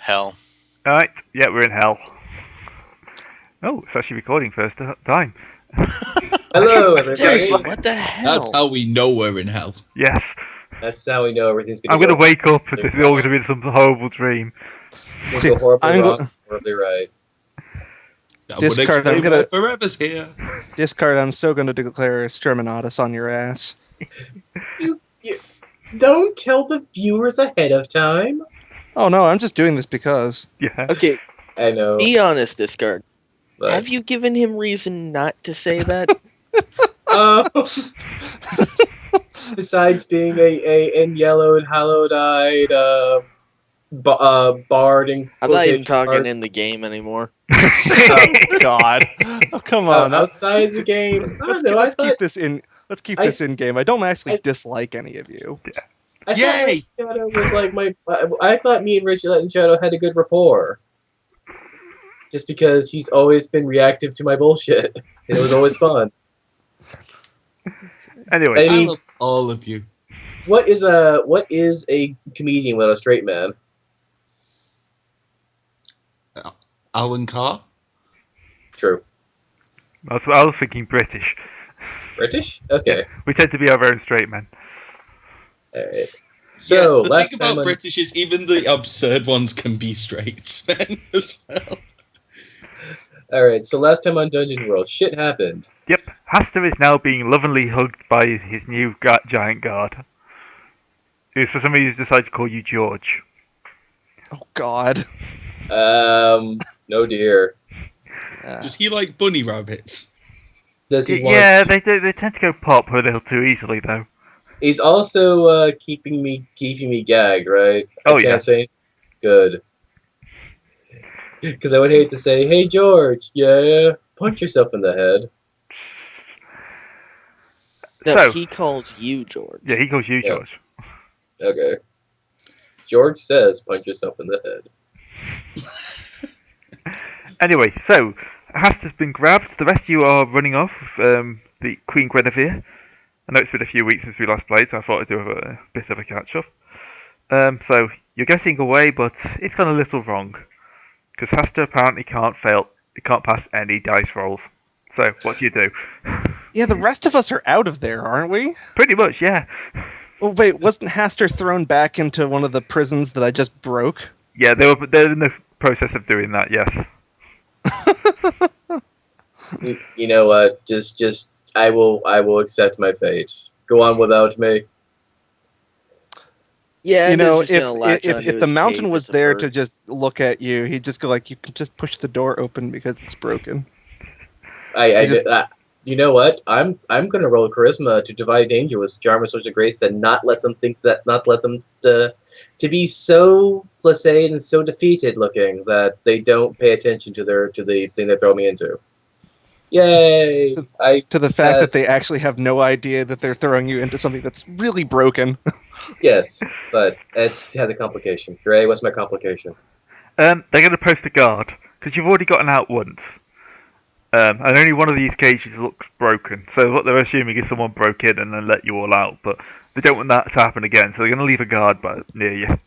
Hell. Alright, yeah, we're in hell. Oh, it's actually recording first time. Hello, everybody. Seriously, what the hell? That's how we know we're in hell. Yes. That's how we know everything's going I'm going to wake up and this is all going to be some horrible dream. It's going to go horribly wrong, horribly right. That would Discard, explain I'm gonna- why Forever's here. Discard, I'm so going to declare Exterminatus on your ass. You don't tell the viewers ahead of time. Oh no, I'm just doing this because. Yeah. Okay, I know. be honest, Discard. But, Have you given him reason not to say that? besides being a yellow and hallowed-eyed bard in I'm not even quotation talking marks. in the game anymore. God. Oh, come on. Outside the game. I don't know. Let's keep this in. Let's keep this in game. I don't actually dislike any of you. I thought Yay! Rich Shadow was like my. I thought me and Richie and Shadow had a good rapport. Just because he's always been reactive to my bullshit. And it was always fun. Anyway. I love all of you. What is a comedian without a straight man? Alan Carr? True. I was thinking British. British? Okay. We tend to be our own straight men. Alright. So, the last thing time about British is even the absurd ones can be straight men as well. Alright, so last time on Dungeon World, shit happened. Yep. Hastur is now being lovingly hugged by his new giant guard. Who's for some reason decided to call you George. Oh God. No dear. Does he like bunny rabbits? Does he want... Yeah, they tend to go pop a little too easily though. He's also keeping me gagged, right? Oh, I yeah. can't say good. Because I would hate to say, "Hey George, yeah, punch yourself in the head." No, So- he calls you George. Yeah, he calls you Yeah. George. Okay. George says, "Punch yourself in the head." Anyway, so Hastur's been grabbed. The rest of you are running off with the Queen Guinevere. I know it's been a few weeks since we last played, so I thought I'd do a bit of a catch-up. So you're getting away, but it's gone a little wrong. Because Hastur apparently can't pass any dice rolls. So, what do you do? Yeah, the rest of us are out of there, aren't we? Pretty much, yeah. Oh wait, wasn't Hastur thrown back into one of the prisons that I just broke? Yeah, they're in the process of doing that, yes. You know what? Just I will accept my fate. Go on without me. Yeah, You know, Dinger's gonna latch onto if the his mountain cape was as a there bird. to just look at you, he'd just go like, "You can just push the door open because it's broken." You know what? I'm gonna roll charisma to divide danger with charm and social grace to not let them to be so placid and so defeated looking that they don't pay attention to the thing they throw me into. Yay! To the fact that they actually have no idea that they're throwing you into something that's really broken. Yes, but it has a complication. Gray, what's my complication? They're going to post a guard, because you've already gotten out once. And only one of these cages looks broken, so what they're assuming is someone broke in and then let you all out, but they don't want that to happen again, so they're going to leave a guard near you.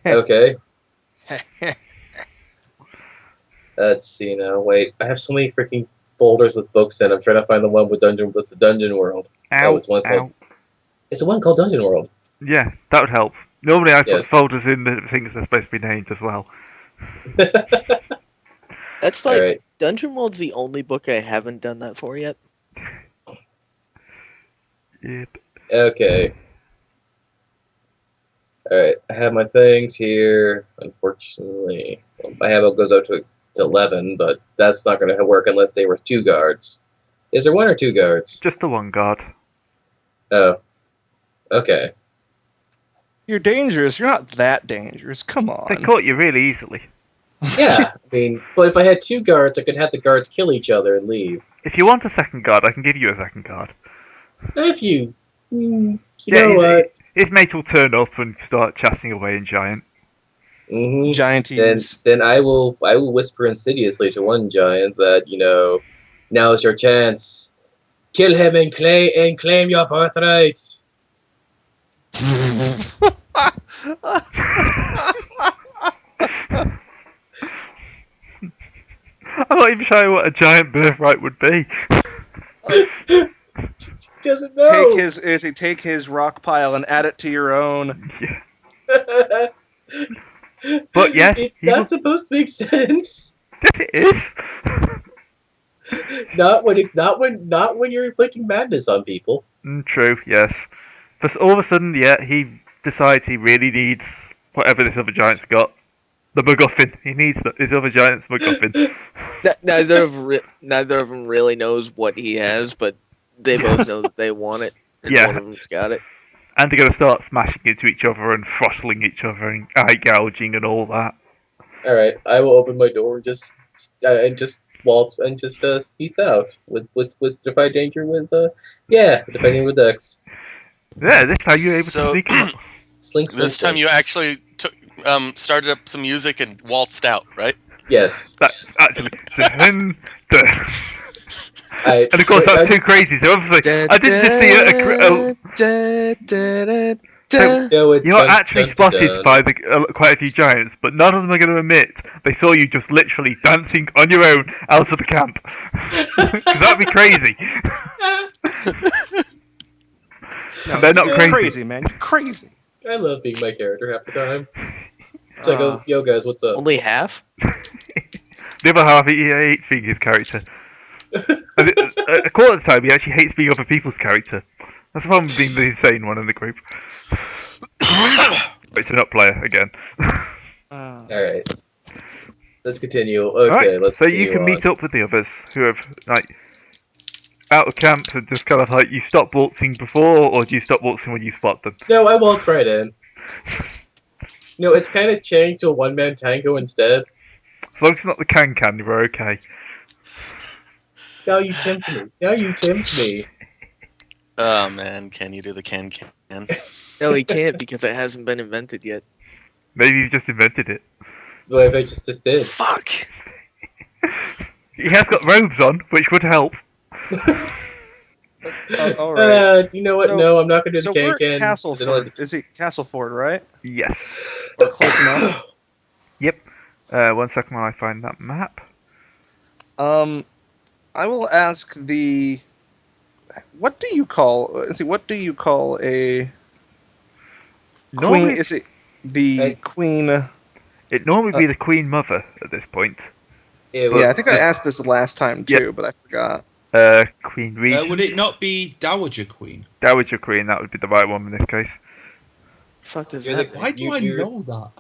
Okay. Let's see now. Wait, I have so many freaking folders with books in. I'm trying to find the one with what's the Dungeon World. Ow, it's one ow. called. It's the one called Dungeon World. Yeah, that would help. Normally I put Yes. folders in the things they're supposed to be named as well. That's like Alright. Dungeon World's the only book I haven't done that for yet. Yep. Okay. Alright, I have my things here. Unfortunately, my habit goes up to 11, but that's not going to work unless they were 2 guards. Is there 1 or 2 guards? Just the one guard. Oh. Okay. You're dangerous. You're not that dangerous. Come They on. caught you really easily. Yeah, I mean, but if I had 2 guards, I could have the guards kill each other and leave. If you want a second guard, I can give you a second guard. If you... you Yeah, know what? His mate will turn up and start chatting away in Giant. Mm-hmm. Gianties. Then I will whisper insidiously to one giant that, now's your chance. Kill him and claim your birthright. I'm not even sure what a giant birthright would be. Doesn't know. Take his rock pile and add it to your own. Yeah. But yes, it's he not will- supposed to make sense. Yes, it is. Not when you're inflicting madness on people. True, yes. But all of a sudden, yeah, he decides he really needs whatever this other giant's got. The MacGuffin. He needs his other giant's MacGuffin. Neither of them really knows what he has, but they both know that they want it. And Yeah. one of them's got it. And they're going to start smashing into each other and throttling each other and eye gouging and all that. All right, I will open my door and just waltz and just peace out with defy danger with defending with X. Yeah, this time you're able to So- sneak out. Slink. This time you actually started up some music and waltzed out, right? Yes. That's actually... and I, of course, that's too crazy. So obviously, I didn't just see No, it's You're actually spotted by quite a few giants, but none of them are going to admit they saw you just literally dancing on your own out of the camp. 'Cause that'd be crazy. No, They're not you're crazy. crazy, man. You're crazy. I love being my character half the time. It's like, oh, yo guys, what's up? Only half? The other half, he hates being his character. And a quarter of the time, he actually hates being other people's character. That's the problem with being the insane one in the group. But it's an up player again. All right. Let's continue. Okay, Alright, let's. so continue you can on. meet up with the others who have like out of camp and just kind of like you stop waltzing before, or do you stop waltzing when you spot them? No, I waltzed right in. No, it's kind of changed to a one-man tango instead. As long as it's not the can, you're okay. Now you tempt me. Oh man, can you do the can? No, he can't because it hasn't been invented yet. Maybe he's just invented it. What I just did. Fuck! He has got robes on, which would help. All right. You know what? So- No, I'm not gonna do So the we're can. at Castleford. Is it Castleford, right? Yes. Or close enough? Yep. 1 second while I find that map. I will ask the. What do you call? What do you call a queen? Normally, Is it the queen? it'd normally be the Queen Mother at this point. Yeah, I think I asked this last time too, but I forgot. Queen Regent. Would it not be Dowager Queen? Dowager Queen, that would be the right one in this case. Fuck does You're that the- mean? Why do I know that?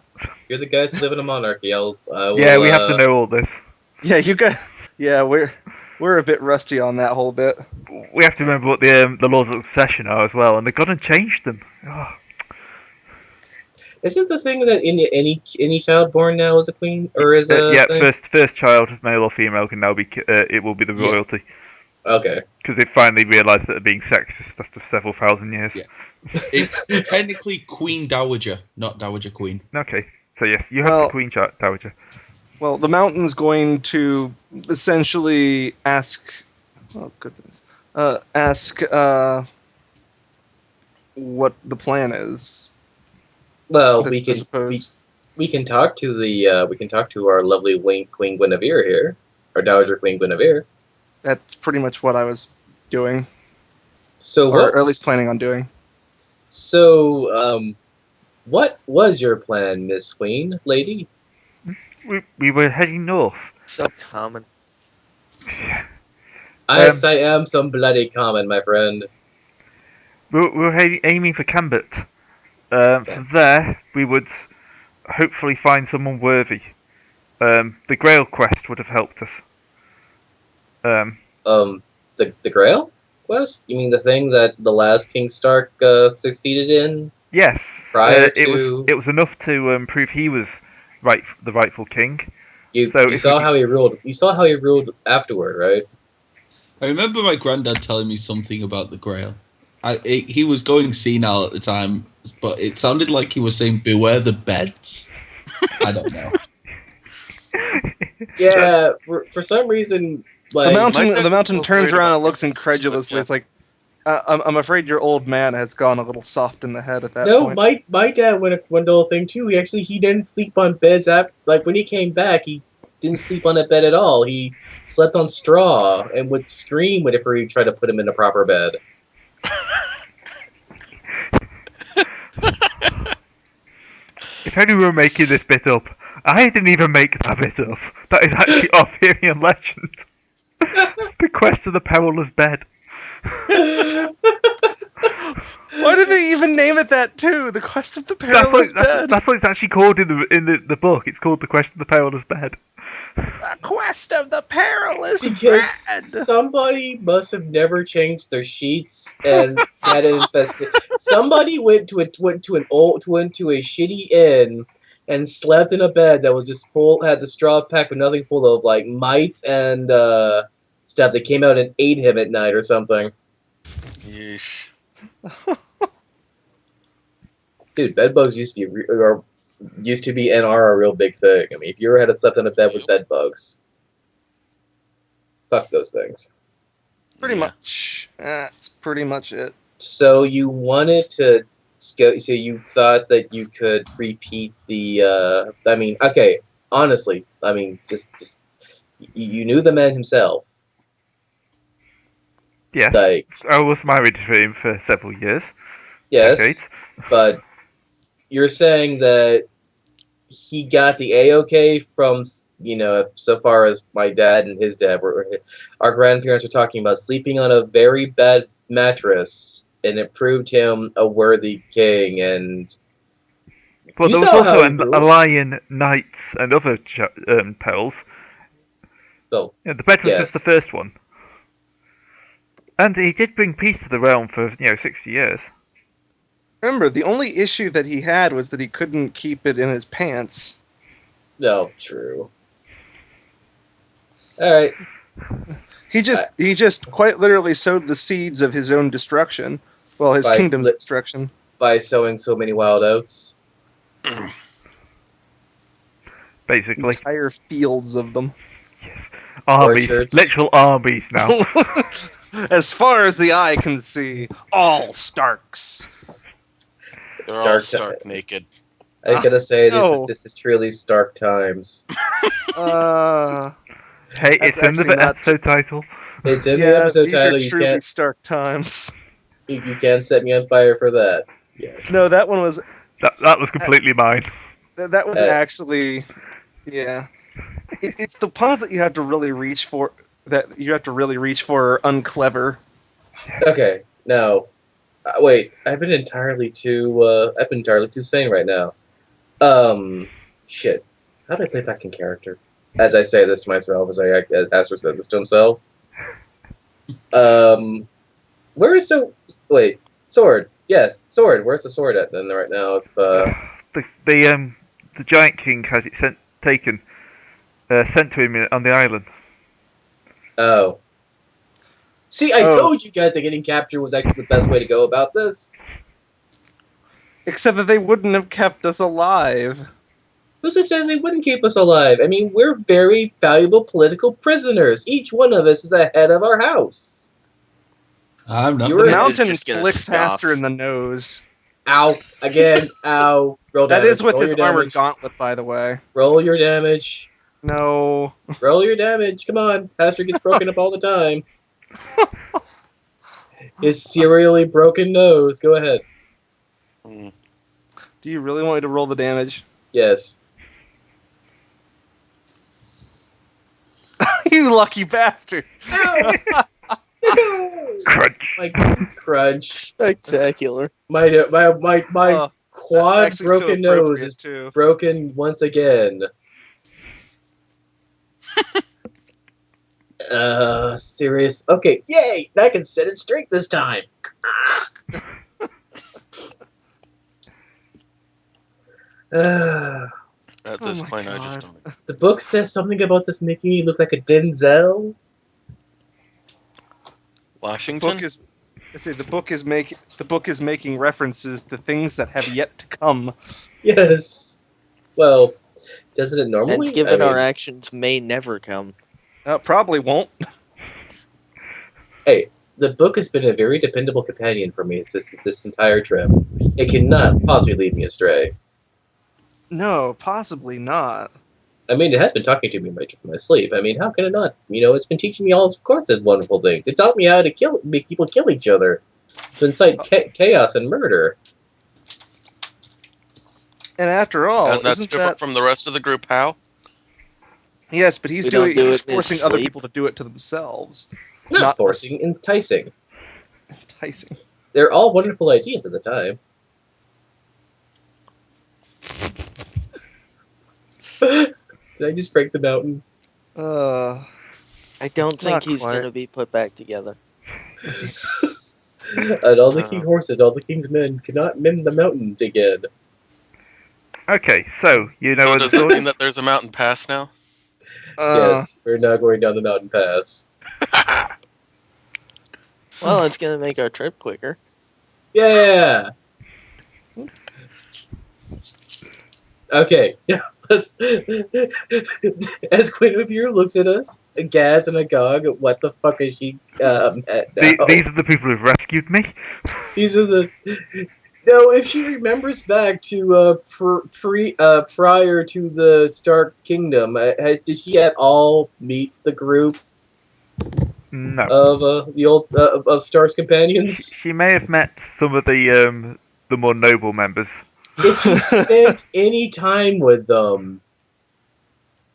You're the guys who live in a monarchy. I will, Yeah, we have to know all this. Yeah, you got. Yeah, we're a bit rusty on that whole bit. We have to remember what the laws of succession are as well, and they've gone and changed them. Oh, Isn't the thing that any child born now is a queen or is a yeah, thing? first child, male or female, can now be it will be the Yeah. royalty Okay. because they finally realised that they're being sexist after several thousand years. Yeah. It's technically Queen Dowager, not Dowager Queen. Okay, so yes, you have Well- the Queen Dowager. Well, the mountain's going to essentially ask. Oh goodness. Ask what the plan is. Well, I suppose. we can talk to our lovely Queen Guinevere here, our Dowager Queen Guinevere. That's pretty much what I was doing, So or at least planning on doing. So, what was your plan, Miss Queen, lady? We were heading north. So common. Yes, I am some bloody common, my friend. We were aiming for Cambet. From there, we would hopefully find someone worthy. The Grail quest would have helped us. The Grail quest? You mean the thing that the last King Stark succeeded in? Yes, Prior it to- was enough to prove he was the rightful king. You So if saw we- how he ruled. You saw how he ruled afterward, right? I remember my granddad telling me something about the Grail. He was going senile at the time, but it sounded like he was saying, "Beware the beds." I don't know. Yeah. For some reason, like The my mountain dad's the mountain so turns worried around about and looks this, incredulously. but, It's like, I'm afraid your old man has gone a little soft in the head at that No, point. my dad went the whole thing too. He didn't sleep on beds after, like, when he came back. He didn't sleep on a bed at all. He slept on straw and would scream whenever he tried to put him in a proper bed. If only we were making this bit up. I didn't even make that bit up. That is actually Arthurian legend. The Quest of the Perilous Bed. Why did they even name it that too? The Quest of the That's Perilous what, Bed. that's what it's actually called in the book. It's called The Quest of the Perilous Bed. The Quest of the Perilous Because Bed. somebody must have never changed their sheets and had an infestation. Somebody went to a shitty inn and slept in a bed that was just full, had the straw packed with nothing, full of like mites and stuff that came out and ate him at night or something. Yeesh. Dude, bed bugs used to be and are a real big thing. I mean, if you ever had to slept in a bed with bed bugs, fuck those things. Pretty Yeah. much. That's pretty much it. So you wanted to go. So you thought that you could repeat the. I mean, okay. Honestly, I mean, just you knew the man himself. Yeah. Like, I was married to him for several years. yes, Decades. but you're saying that he got the A-OK from, so far as my dad and his dad were, our grandparents were talking about sleeping on a very bad mattress, and it proved him a worthy king. And Well, you there was saw how also he a ruled. lion, knights, and other perils. Well, Yeah, the bed was just the yes. first one. And he did bring peace to the realm for 60 years. Remember, the only issue that he had was that he couldn't keep it in his pants. No, true. All right. He just quite literally sowed the seeds of his own destruction. Well, his By kingdom's li- destruction. By sowing so many wild oats. Basically. Entire fields of them. Yes. Armies. Orchards. Literal armies now. As far as the eye can see, all Starks. They're all Stark. stark naked. I gotta say, no. this is truly stark times. Hey, That's it's in the actually not- episode title. It's in the Yeah, episode these title. are You truly stark times. can't set me on fire for that. Yeah. No, that one was That was completely mine. that was actually, yeah. It's the puns that you have to really reach for. That you have to really reach for are unclever. Okay. Now, wait. I've been entirely too sane right now. Shit. How do I play back in character? As I say this to myself, as Hastur says this to himself. Where is wait, sword? Yes, sword. Where's the sword at then right now? If The Giant King has it sent to him on the island. oh. See, I told you guys that getting captured was actually the best way to go about this. Except that they wouldn't have kept us alive. Who says they wouldn't keep us alive? I mean, we're very valuable political prisoners. Each one of us is the head of our house. I'm not You The were- It's mountain just gonna flicks scoff. Hastur in the nose. Ow. Again. Ow. Roll That damage. is with Roll his your armored damage. gauntlet, by the way. Roll your damage. No. Roll your damage. Come on. Hastur gets broken up all the time. His serially broken nose. Go ahead. Mm. Do you really want me to roll the damage? Yes. You lucky bastard! Ow! Crunch. My crunch. Spectacular. My Oh, quad actually so broken nose appropriate, is too. broken once again. Serious. Okay, yay! I can set it straight this time. At this my point, I just God. don't. The book says something about this making me look like a Denzel. Washington? Book is. I say the book is making references to things that have yet to come. Yes. Well, doesn't it normally? And given I our mean, actions may never come. Probably won't. hey, the book has been a very dependable companion for me this entire trip. It cannot possibly lead me astray. No, possibly not. I mean, it has been talking to me from my sleep. I mean, how can it not? It's been teaching me all sorts of wonderful things. It taught me how to make people kill each other, to incite chaos and murder. And after all, And that's isn't different that... from the rest of the group. How? Yes, but he's We don't do he's it in his forcing other sleep. people to do it to themselves. Not forcing, enticing. Enticing. They're all wonderful ideas at the time. Did I just break the mountain? I don't think Not he's quite. going to be put back together. And all the king's horses, all the king's men cannot mend the mountains again. Okay, so you know So where does the that sword mean that there's a mountain pass now? Yes, we're now going down the mountain pass. Well, it's going to make our trip quicker. Yeah! Okay. As Queen of View looks at us, Gaz and Agog, what the fuck is she at now? These are the people who've rescued me. These are the... No, if she remembers back to prior to the Stark Kingdom, did she at all meet the group No. of the old of Stark's companions? She may have met some of the more noble members. If she spent any time with them,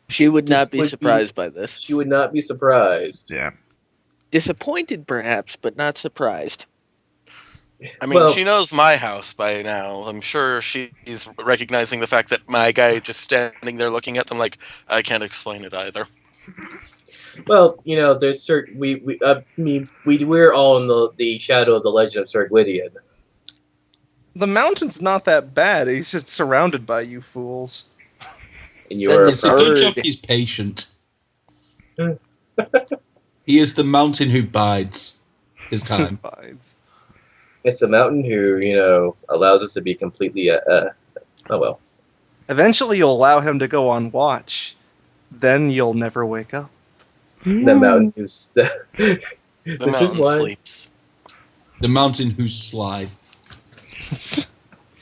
She would This not be would be- surprised by this. she would not be surprised. Yeah. Disappointed, perhaps, but not surprised. I mean, Well- she knows my house by now. I'm sure she's recognizing the fact that my guy just standing there looking at them like, I can't explain it either. Well, there's certain we're all in the shadow of the legend of Sir Gwydion. The mountain's not that bad. He's just surrounded by you fools. And Then you're this It's a good Bird. job he's patient. He is the mountain who bides his time. Bides. it's a mountain who allows us to be completely oh well. Eventually, you'll allow him to go on watch. Then you'll never wake up. The mountain who's The This is mountain why- sleeps. The mountain who slide.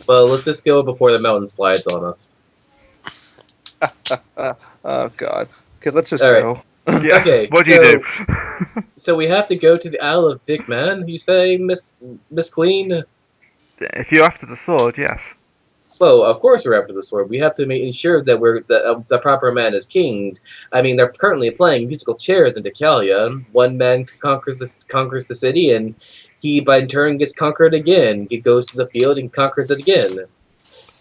Well, let's just go before the mountain slides on us. Oh God. Okay, let's just All right. go. Yeah. Okay, What do so- you do? So we have to go to the Isle of Big Man, you say, Miss Queen? If you're after the sword, yes. Well, of course we're after the sword. We have to ensure that the proper man is king. I mean, they're currently playing musical chairs in Decalia. One man conquers the city, and he, by turn, gets conquered again. He goes to the field and conquers it again.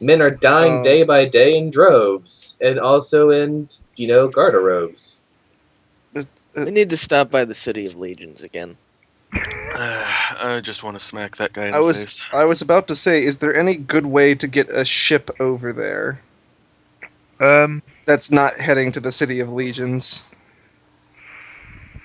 Men are dying Oh. day by day in droves, and also in, garter robes. We need to stop by the City of Legions again. I just want to smack that guy in the face. I was about to say, is there any good way to get a ship over there that's not heading to the City of Legions?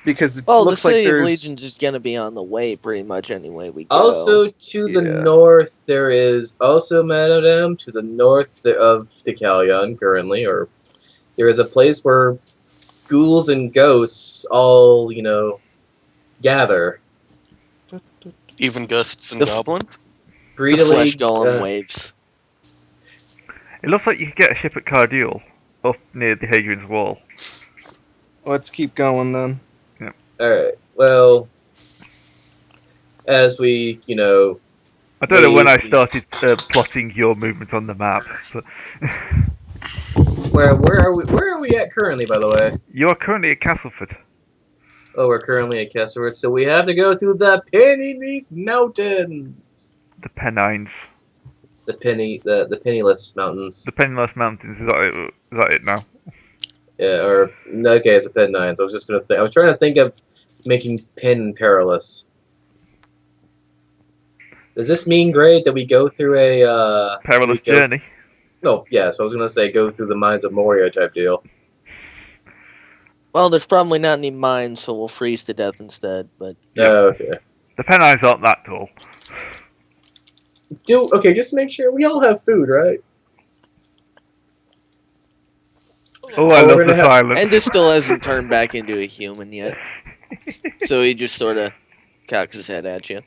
Because it Well, the looks like City of there's... Legions is going to be on the way pretty much anyway we go. Also, to the Yeah. north, there is also Manodam, to the north of Decalion currently, or there is a place where ghouls and ghosts all, gather. Even ghosts and The goblins? the Greedily, flesh golem waves. It looks like you could get a ship at Cardiel, up near the Hadrian's Wall. Let's keep going then. Alright, well, as we, I don't know when I Maybe. started plotting your movement on the map, but where are we at currently, by the way? you are currently at Castleford. Oh, we're currently at Kesselwood, so we have to go through the Penniless Mountains. The Pennines. The Penniless Mountains. The Penniless Mountains, is that it now? Yeah, or okay, it's the Pennines. I was trying to think of making Penn perilous. Does this mean, Gray, that we go through a Perilous we go- journey. No, yes, I was gonna say go through the mines of Moria type deal. Well, there's probably not any mines, so we'll freeze to death instead. But Yeah. Oh, okay. The Pennines aren't that tall. Okay, just make sure we all have food, right? Oh, I Oh, we're love gonna the have- silence. Andis still hasn't turned back into a human yet, so he just sort of cocks his head at you.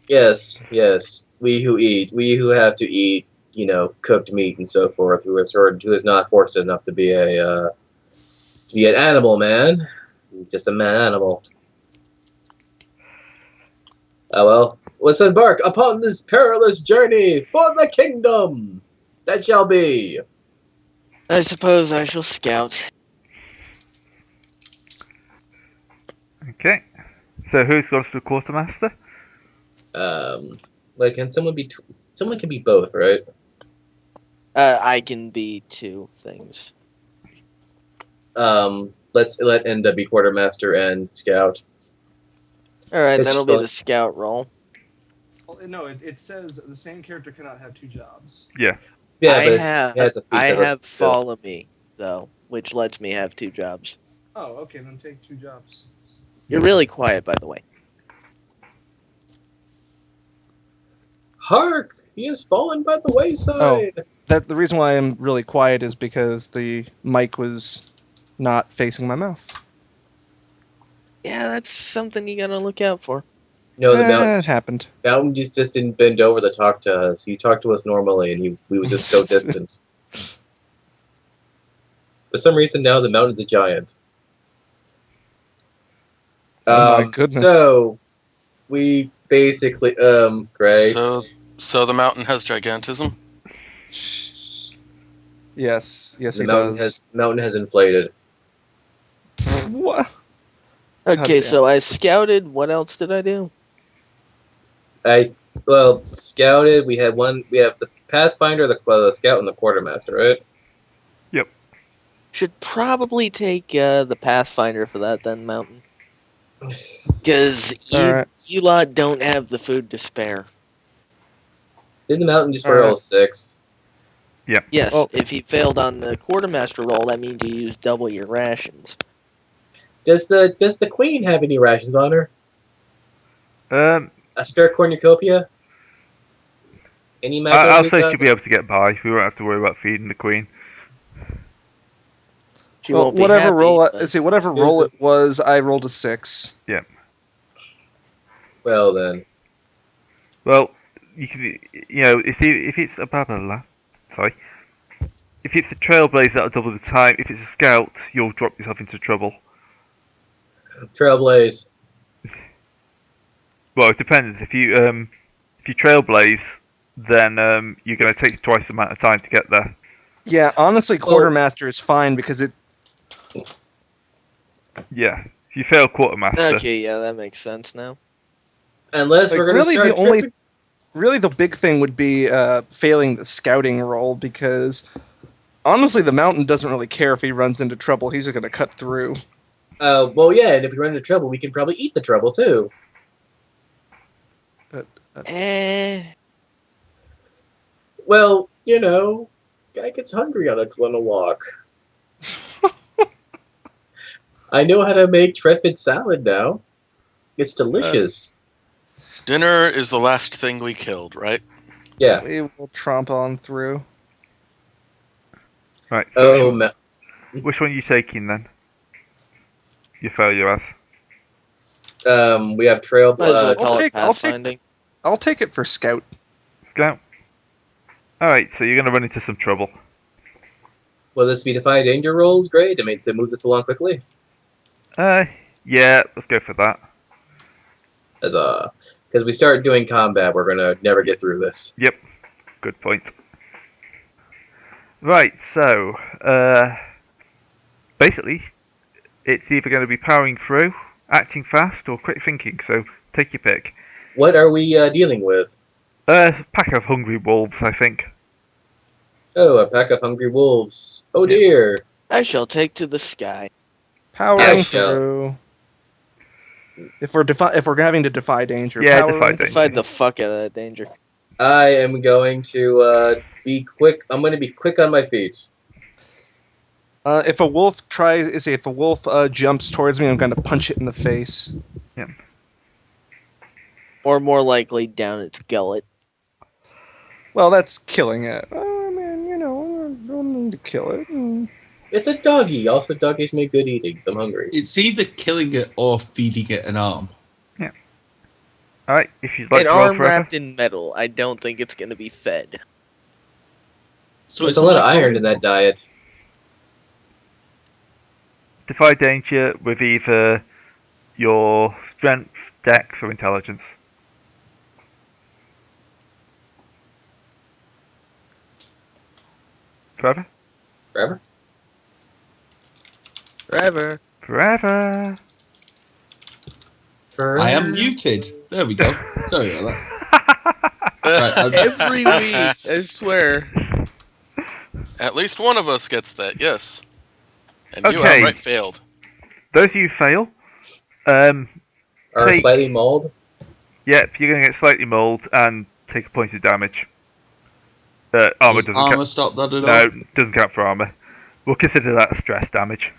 Yes, yes. We who have to eat, cooked meat and so forth. Who is not fortunate enough to be an animal man, just a man animal. Oh well, let's embark upon this perilous journey for the kingdom that shall be. I suppose I shall scout. Okay. So who's going to the quartermaster? Like, can someone be? Someone can be both, right? I can be two things. Let's let Enda be quartermaster and scout. All right, This is that'll be fun. the scout role. Well, no, it says the same character cannot have two jobs. Yeah. Yeah, I but it's a feat I that was have filled. follow me though, which lets me have two jobs. Oh, okay, then take two jobs. You're really quiet, by the way. Hark! He has fallen by the wayside. That the reason why I'm really quiet is because the mic was not facing my mouth. Yeah, that's something you gotta look out for. No, the mountain. It happened. Mountain just didn't bend over to talk to us. He talked to us normally, and we were just so distant. For some reason, now the mountain's a giant. Oh my goodness. So we basically, Gray. So the mountain has gigantism. Yes, The he mountain does. has inflated. What? Okay, damn. so I scouted. What else did I do? Scouted. We have the Pathfinder, the Scout, and the Quartermaster, right? Should probably take the Pathfinder for that then, Mountain. Because Alright. you lot don't have the food to spare. Didn't the Mountain just Alright. roll 6? Yes, Well- if you failed on the Quartermaster roll, that means you use double your rations. Does the Queen have any rations on her? A spare cornucopia? Any magic? I'll say she'll be able to get by. We won't have to worry about feeding the queen. She Well, won't be whatever happy, roll, but- whatever Here's roll the- it was, I rolled a 6. Well then, Well, you can, if it's a blah blah blah. Sorry. If it's a trailblazer, that'll double the time. If it's a scout, you'll drop yourself into trouble. Trailblaze. Well, it depends. If you trailblaze, then you're going to take twice the amount of time to get there. Yeah, honestly, Quartermaster is fine because it. Yeah. If you fail quartermaster, Okay, yeah, that makes sense now. Unless Like, we're gonna really start tripping. Really, the big thing would be failing the scouting roll because honestly, the Mountain doesn't really care if he runs into trouble. He's just going to cut through. Well, yeah, and if we run into trouble, we can probably eat the trouble too. Well, guy gets hungry on a walk. I know how to make Trefid salad now. It's delicious. Dinner is the last thing we killed, right? Yeah. We will tromp on through. right. So Oh, which one are you taking then? Your failure as. we have trail. Might as well call I'll it take- I'll take- pathfinding. I'll take it for scout. Scout. Alright, so you're going to run into some trouble. Will this be defy danger rolls? Great to move this along quickly. Yeah, let's go for that. Because we start doing combat, we're gonna never get through this. Yep, good point. Right, so, basically, it's either going to be powering through, acting fast, or quick thinking, so take your pick. What are we dealing with? Pack of hungry wolves, I think. Oh, a pack of hungry wolves. Oh Yeah. dear. I shall take to the sky. Powering Yeah, sure. through. If we're having to defy danger, Yeah, powering defy danger. through. Fight the fuck out of that danger. I am going to be quick. I'm going to be quick on my feet. If a wolf jumps towards me, I'm going to punch it in the face. Or more likely, down its gullet. Well, that's killing it. Oh man, I don't need to kill it. It's a doggy. Also, doggies make good eating. So I'm hungry. It's either killing it or feeding it an arm. Alright, if you'd like An to roll arm forever. wrapped in metal. I don't think it's going to be fed. So There's it's a lot of like iron in that diet. Defy danger with either your strength, dex, or intelligence. Forever? Forever? Forever. Forever! Forever. I am muted. There we go. Sorry about that. Right, Every week, I swear. At least one of us gets that, yes. And you Okay. outright failed. Those of you who fail, Are take- slightly mauled. yep, you're going to get slightly mauled and take a point of damage. Armor Does doesn't armor count. stop that at No, all? doesn't count for armor. We'll consider that stress damage.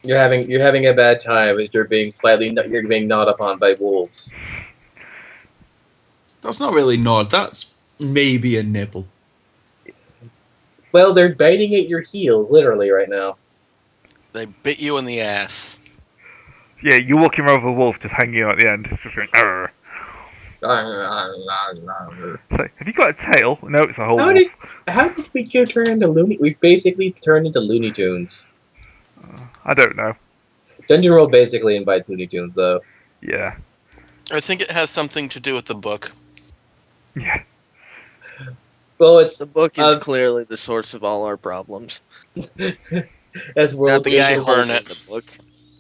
You're having a bad time as you're being gnawed upon by wolves. That's not really nod. That's maybe a nibble. Well, they're biting at your heels, literally, right now. They bit you in the ass. Yeah, you're walking around with a wolf just hanging out at the end. It's just going, "Arr." It's like, have you got a tail? No, it's a whole wolf. How did we turn into Looney? We basically turned into Looney Tunes. I don't know. Dungeon World basically invites Looney Tunes, though. Yeah. I think it has something to do with the book. Yeah. Well, it's The book is clearly the source of all our problems. as Not world the guy should burn holding it. the book.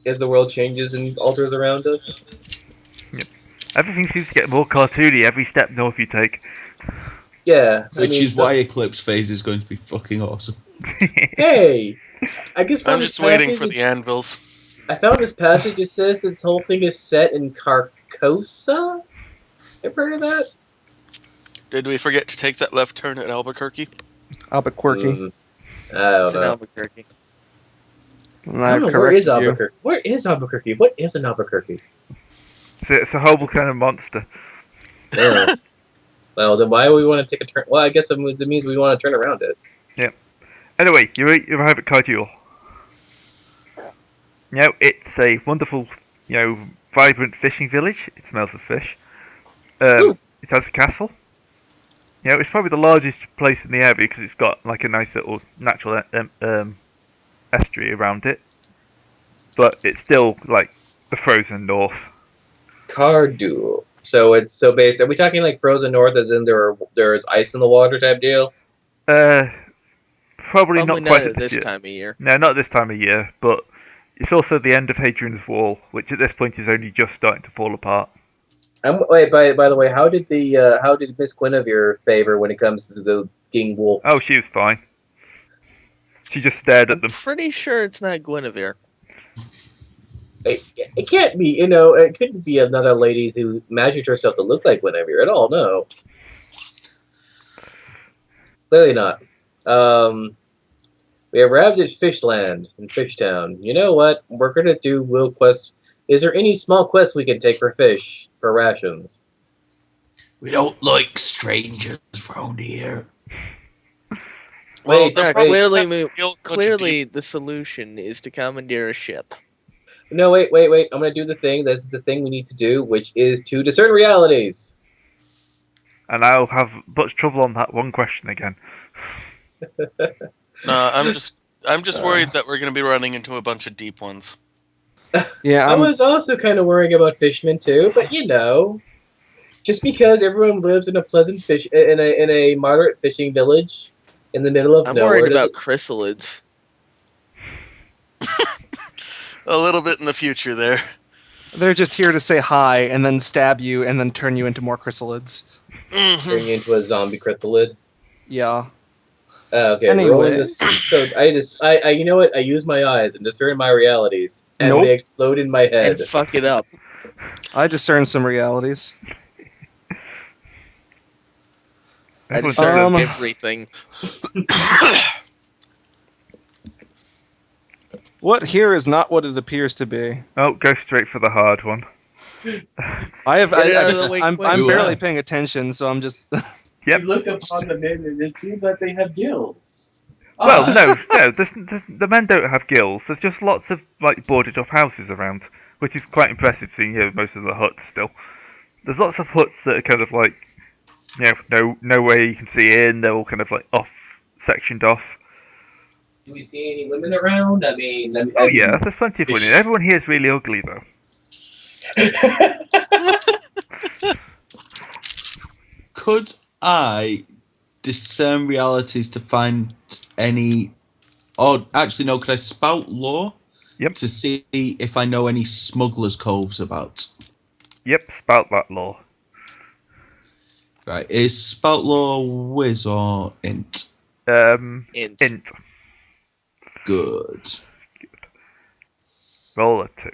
as the world changes and alters around us. Everything seems to get more cartoony every step north you take. Yeah, Which is why Eclipse Phase is going to be fucking awesome. Hey, I guess I'm just waiting for the anvils. I found this passage. It says this whole thing is set in Carcosa. Ever heard of that? Did we forget to take that left turn at Albuquerque? Albuquerque. I don't It's in know. Albuquerque. And I I don't know, where correct is you. Albuquerque? Where is Albuquerque? What is an Albuquerque? It's a horrible kind of monster. Oh. Well, then why do we want to take a turn? Well, I guess it means we want to turn around it. Anyway, you arrive at Kaijul. It's a wonderful, vibrant fishing village. It smells of fish. It has a castle. It's probably the largest place in the area because it's got like a nice little natural estuary around it. But it's still like the frozen north. Cardu. So it's so based. Are we talking like frozen north, as in there's ice in the water type deal? Probably not quite at this year. time of year. No, not this time of year, but it's also the end of Hadrian's Wall, which at this point is only just starting to fall apart. Wait, by the way, how did Miss Guinevere favor when it comes to the King Wolf? Oh, she was fine. She just stared at I'm them. pretty sure it's not Guinevere. It can't be. It couldn't be another lady who imagined herself to look like Guinevere at all. No, clearly not. We have ravaged Fishland and Fishtown. You know what? We're gonna do will quest. Is there any small quests we can take for fish for rations? We don't like strangers round here. Wait, Yeah, wait. clearly the solution is to commandeer a ship. No, wait. I'm gonna do the thing. This is the thing we need to do, which is to discern realities. And I'll have much trouble on that one question again. No, I'm just worried that we're going to be running into a bunch of deep ones. Yeah, I was also kind of worrying about fishermen too, but just because everyone lives in a pleasant in a moderate fishing village in the middle of I'm nowhere, worried about chrysalids. A little bit in the future there. they're just here to say hi and then stab you and then turn you into more chrysalids. turn you into a zombie cryptolid. Yeah. Okay, Anyway. rolling this. So I you know what? I use my eyes and discern my realities, and Nope. they explode in my head. And fuck it up. I discern some realities. I Everyone's discern Um, everything. What here is not what it appears to be. Oh, go straight for the hard one. I'm Get it out of the way quick. barely paying attention, so I'm just. Yep. You look upon the men, and it seems like they have gills. Well, no, the men don't have gills. There's just lots of like boarded up houses around, which is quite impressive seeing most of the huts still. There's lots of huts that are kind of like, no way you can see in. They're all kind of like sectioned off. Do we see any women around? Oh yeah, there's plenty of women. Everyone here is really ugly though. Could I discern realities to find any? Or actually, no. Could I spout lore? Yep. To see if I know any smugglers' coves about. Yep, spout that lore. Right. Is spout lore whiz or int? Int. Int. Good. Roll a 2.